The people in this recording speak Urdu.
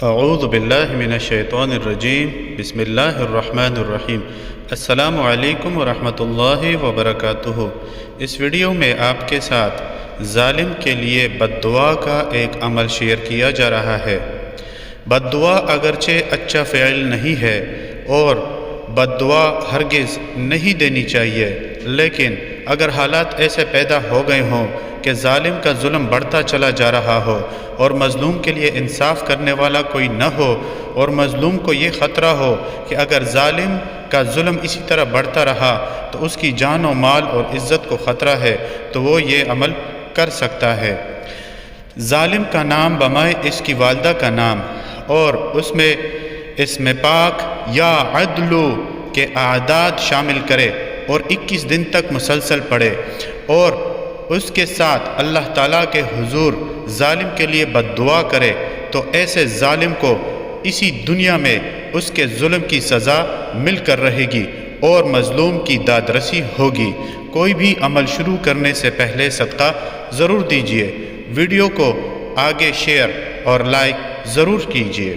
اعوذ باللہ من الشیطان الرجیم بسم اللہ الرحمن الرحیم۔ السلام علیکم ورحمۃ اللہ وبرکاتہ۔ اس ویڈیو میں آپ کے ساتھ ظالم کے لیے بد دعا کا ایک عمل شیئر کیا جا رہا ہے۔ بد دعا اگرچہ اچھا فعل نہیں ہے اور بد دعا ہرگز نہیں دینی چاہیے، لیکن اگر حالات ایسے پیدا ہو گئے ہوں کہ ظالم کا ظلم بڑھتا چلا جا رہا ہو اور مظلوم کے لیے انصاف کرنے والا کوئی نہ ہو، اور مظلوم کو یہ خطرہ ہو کہ اگر ظالم کا ظلم اسی طرح بڑھتا رہا تو اس کی جان و مال اور عزت کو خطرہ ہے، تو وہ یہ عمل کر سکتا ہے۔ ظالم کا نام بمائے اس کی والدہ کا نام، اور اس میں پاک یا عدلو کے اعداد شامل کرے اور 21 دن تک مسلسل پڑھے، اور اس کے ساتھ اللہ تعالیٰ کے حضور ظالم کے لیے بد دعا کرے، تو ایسے ظالم کو اسی دنیا میں اس کے ظلم کی سزا مل کر رہے گی اور مظلوم کی داد رسی ہوگی۔ کوئی بھی عمل شروع کرنے سے پہلے صدقہ ضرور دیجیے۔ ویڈیو کو آگے شیئر اور لائک ضرور کیجیے۔